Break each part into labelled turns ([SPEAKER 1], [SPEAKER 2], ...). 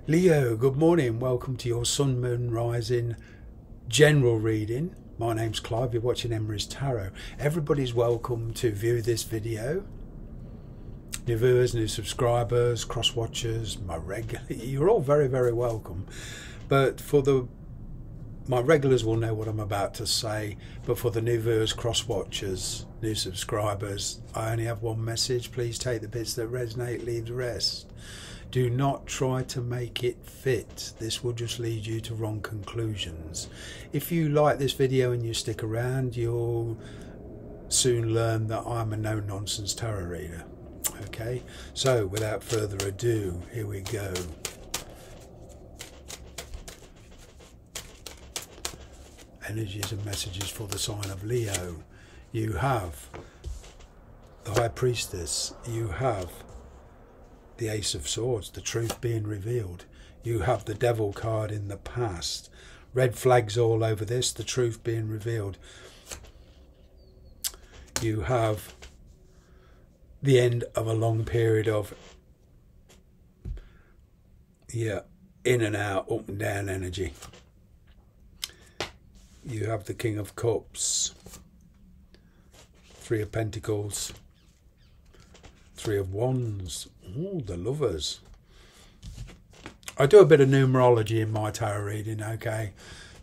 [SPEAKER 1] Leo, good morning. Welcome to your Sun, Moon, Rising general reading. My name's Clive. You're watching Emery's Tarot. Everybody's welcome to view this video. New viewers, new subscribers, cross watchers, my regular, you're all very, very welcome. But for my regulars will know what I'm about to say, but for the new viewers, cross watchers, new subscribers, I only have one message. Please take the bits that resonate, leave the rest. Do not try to make it fit. This will just lead you to wrong conclusions. If you like this video and you stick around, you'll soon learn that I'm a no-nonsense tarot reader. Okay, so without further ado, here we go. Energies and messages for the sign of Leo. You have the High Priestess. You have the Ace of Swords, the truth being revealed. You have the Devil card in the past. Red flags all over this, the truth being revealed. You have the end of a long period of, in and out, up and down energy. You have the King of Cups, Three of Pentacles, Three of Wands. Ooh, the Lovers. I do a bit of numerology in my tarot reading, okay.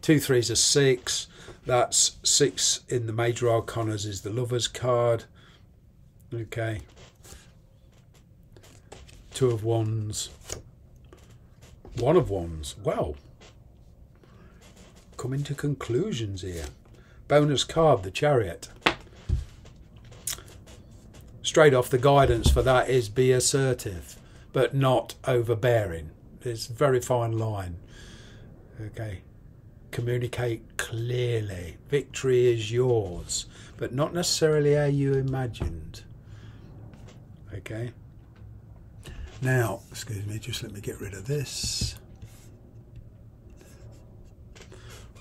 [SPEAKER 1] 2 3s are 6. That's 6 in the major arcanas is the Lovers card. Okay. 2 of Wands. 1 of Wands. Well, coming to conclusions here. Bonus card, the Chariot. Straight off, the guidance for that is be assertive, but not overbearing. There's a very fine line. Okay. Communicate clearly. Victory is yours, but not necessarily how you imagined. Okay. Now, excuse me, just let me get rid of this.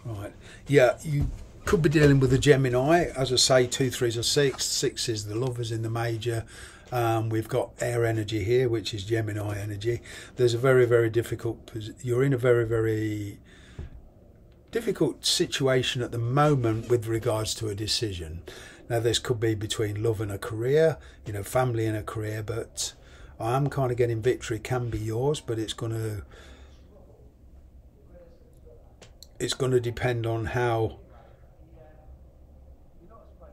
[SPEAKER 1] Right. Yeah, you could be dealing with a Gemini. As I say, 2 3s are 6. 6 is the Lovers in the major. We've got air energy here, which is Gemini energy. There's a very, very difficult, you're in a very, very difficult situation at the moment with regards to a decision. Now, this could be between love and a career, you know, family and a career, but I'm kind of getting victory can be yours, but it's going to depend on how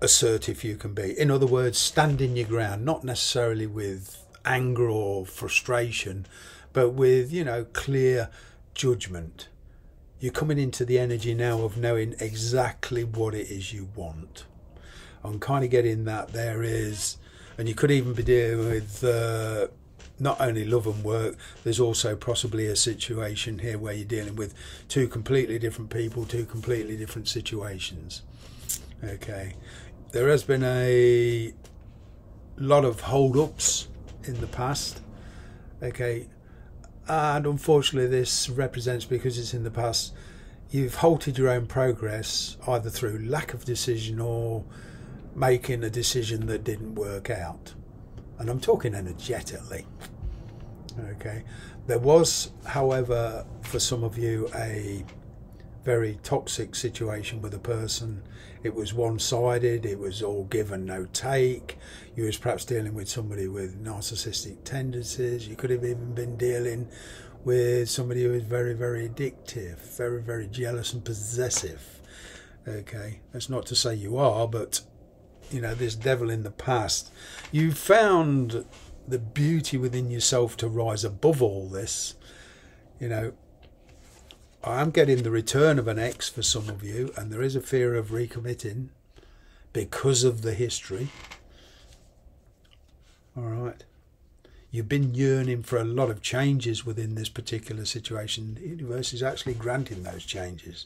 [SPEAKER 1] assertive you can be. In other words, standing your ground, not necessarily with anger or frustration, but with, you know, clear judgment. You're coming into the energy now of knowing exactly what it is you want. I'm kind of getting that there is, and you could even be dealing with not only love and work, there's also possibly a situation here where you're dealing with 2 completely different people, 2 completely different situations. Okay. There has been a lot of hold-ups in the past. Okay. And unfortunately this represents, because it's in the past, you've halted your own progress either through lack of decision or making a decision that didn't work out. And I'm talking energetically. Okay. There was, however, for some of you, a very toxic situation with a person. It was one-sided. It was all give and no take. You was perhaps dealing with somebody with narcissistic tendencies. You could have even been dealing with somebody who is very, very addictive, very, very jealous and possessive. Okay. That's not to say you are, but you know, this devil in the past, you found the beauty within yourself to rise above all this. You know, I am getting the return of an ex for some of you, and there is a fear of recommitting because of the history. All right. You've been yearning for a lot of changes within this particular situation. The universe is actually granting those changes.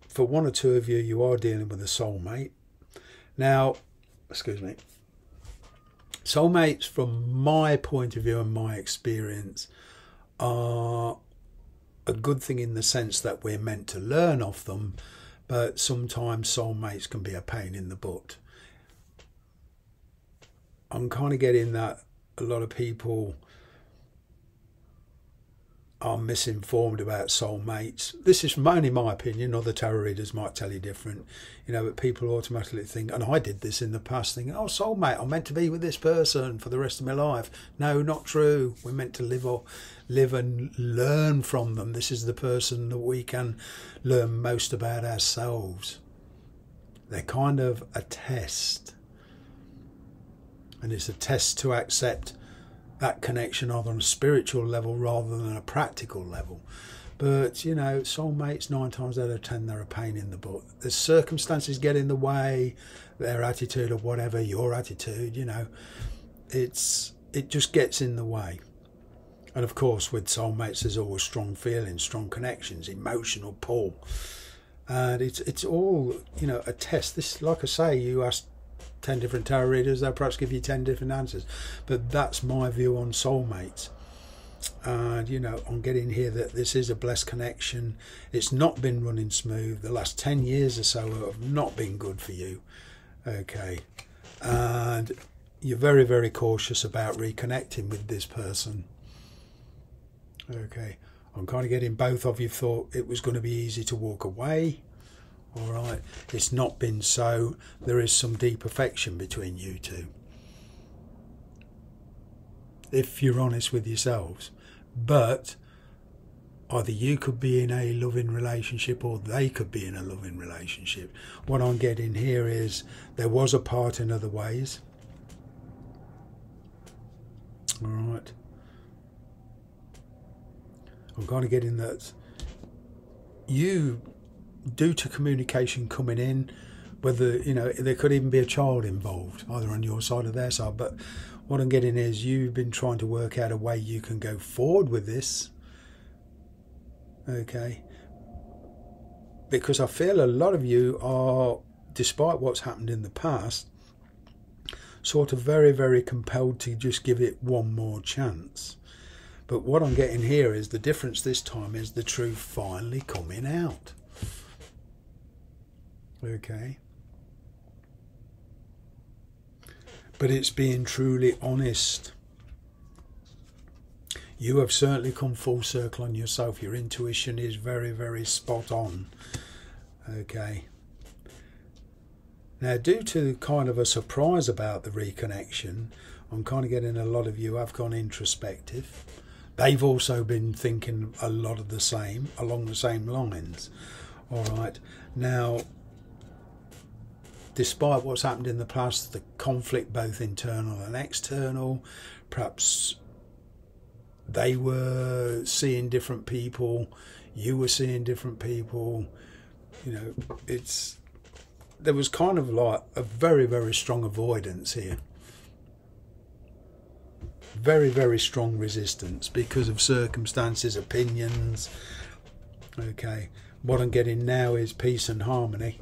[SPEAKER 1] For 1 or 2 of you, you are dealing with a soulmate. Now, excuse me, soulmates from my point of view and my experience are a good thing in the sense that we're meant to learn off them, but sometimes soulmates can be a pain in the butt. I'm kind of getting that a lot of people are misinformed about soulmates. This is only my opinion. Other tarot readers might tell you different, you know, but people automatically think, and I did this in the past, thinking, oh, soulmate, I'm meant to be with this person for the rest of my life. No, not true. We're meant to live and learn from them. This is the person that we can learn most about ourselves. They're kind of a test, and it's a test to accept that connection either on a spiritual level rather than a practical level. But, you know, soulmates, 9 times out of 10, they're a pain in the butt. The circumstances get in the way, their attitude or whatever, your attitude, you know, it just gets in the way. And of course, with soulmates, there's always strong feelings, strong connections, emotional pull. And it's all, you know, a test. This, like I say, you asked 10 different tarot readers, they'll perhaps give you 10 different answers, but that's my view on soulmates. And you know, I'm getting here that this is a blessed connection. It's not been running smooth. The last 10 years or so have not been good for you, okay, and you're very, very cautious about reconnecting with this person, okay. I'm kind of getting both of you thought it was going to be easy to walk away. All right, it's not been so. There is some deep affection between you two, if you're honest with yourselves. But either you could be in a loving relationship or they could be in a loving relationship. What I'm getting here is there was a part in other ways. All right. I'm kind of getting that you, due to communication coming in, whether, you know, there could even be a child involved, either on your side or their side, but what I'm getting is you've been trying to work out a way you can go forward with this, okay, because I feel a lot of you are, despite what's happened in the past, sort of very, very compelled to just give it one more chance. But what I'm getting here is the difference this time is the truth finally coming out. Okay, but it's being truly honest. You have certainly come full circle on yourself. Your intuition is very, very spot on. Okay, now due to kind of a surprise about the reconnection, I'm kind of getting a lot of you have gone introspective. They've also been thinking a lot of the same, along the same lines. All right, now, despite what's happened in the past, the conflict both internal and external, perhaps they were seeing different people, you were seeing different people, you know, there was kind of like a very, very strong avoidance here. Very, very strong resistance because of circumstances, opinions, okay. What I'm getting now is peace and harmony.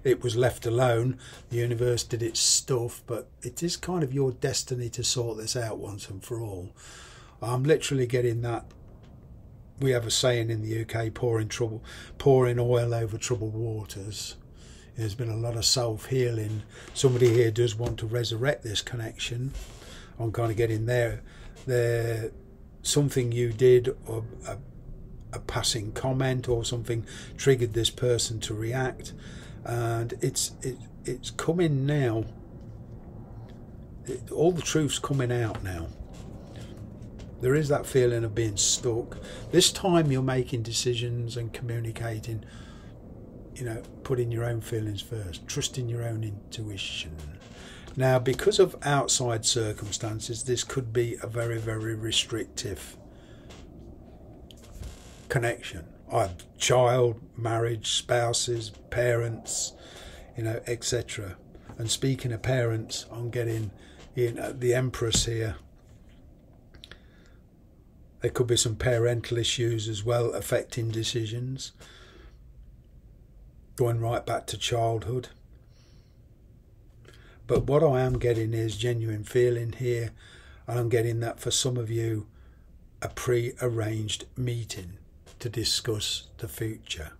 [SPEAKER 1] It was left alone. The universe did its stuff, but it is kind of your destiny to sort this out once and for all. I'm literally getting that. We have a saying in the UK, pouring oil over troubled waters. There's been a lot of self-healing. Somebody here does want to resurrect this connection. I'm kind of getting there. Something you did, or a passing comment or something, triggered this person to react. And it's coming now. All the truth's coming out now. There is that feeling of being stuck. This time you're making decisions and communicating, you know, putting your own feelings first, trusting your own intuition. Now, because of outside circumstances, this could be a very, very restrictive connection. Child, marriage, spouses, parents, you know, etc. And speaking of parents, I'm getting, you know, the Empress here. There could be some parental issues as well affecting decisions, going right back to childhood. But what I am getting is genuine feeling here, and I'm getting that for some of you, a pre-arranged meeting to discuss the future.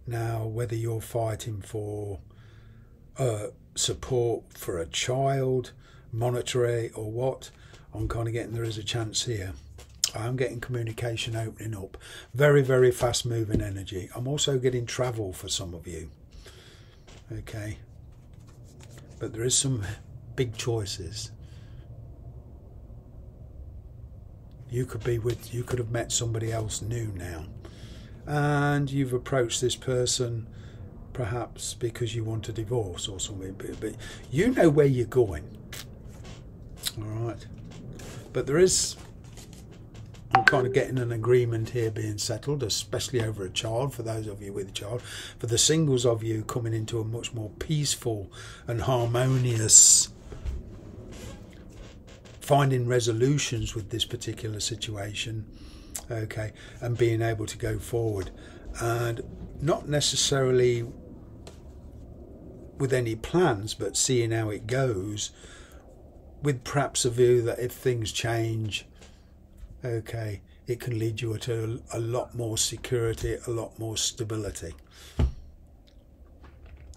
[SPEAKER 1] Now, whether you're fighting for support for a child, monetary or what, I'm kind of getting there is a chance here. I'm getting communication opening up. Very, very fast moving energy. I'm also getting travel for some of you. Okay. But there is some big choices. You could have met somebody else new now. And you've approached this person perhaps because you want a divorce or something. But you know where you're going. All right. But there is... I'm kind of getting an agreement here being settled, especially over a child, for those of you with a child. For the singles of you, coming into a much more peaceful and harmonious, finding resolutions with this particular situation, okay, and being able to go forward. And not necessarily with any plans, but seeing how it goes, with perhaps a view that if things change, okay, it can lead you to a lot more security, a lot more stability.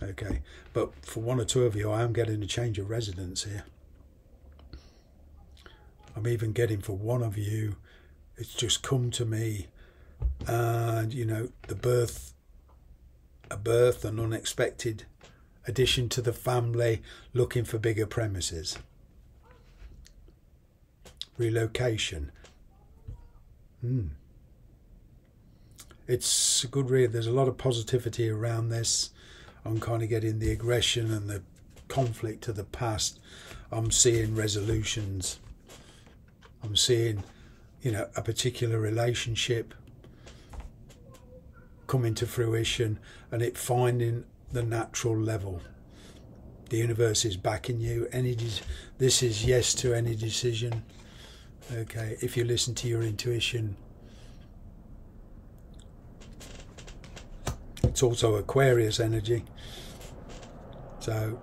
[SPEAKER 1] Okay, but for one or two of you, I am getting a change of residence here. I'm even getting for one of you, it's just come to me, and you know, a birth, an unexpected addition to the family, looking for bigger premises, relocation. It's a good read. There's a lot of positivity around this. I'm kind of getting the aggression and the conflict of the past. I'm seeing resolutions. I'm seeing, you know, a particular relationship coming to fruition and it finding the natural level. The universe is backing you. This is yes to any decision. Okay, if you listen to your intuition. It's also Aquarius energy. So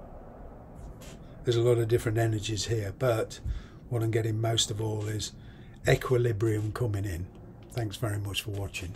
[SPEAKER 1] there's a lot of different energies here, but what I'm getting most of all is equilibrium coming in. Thanks very much for watching.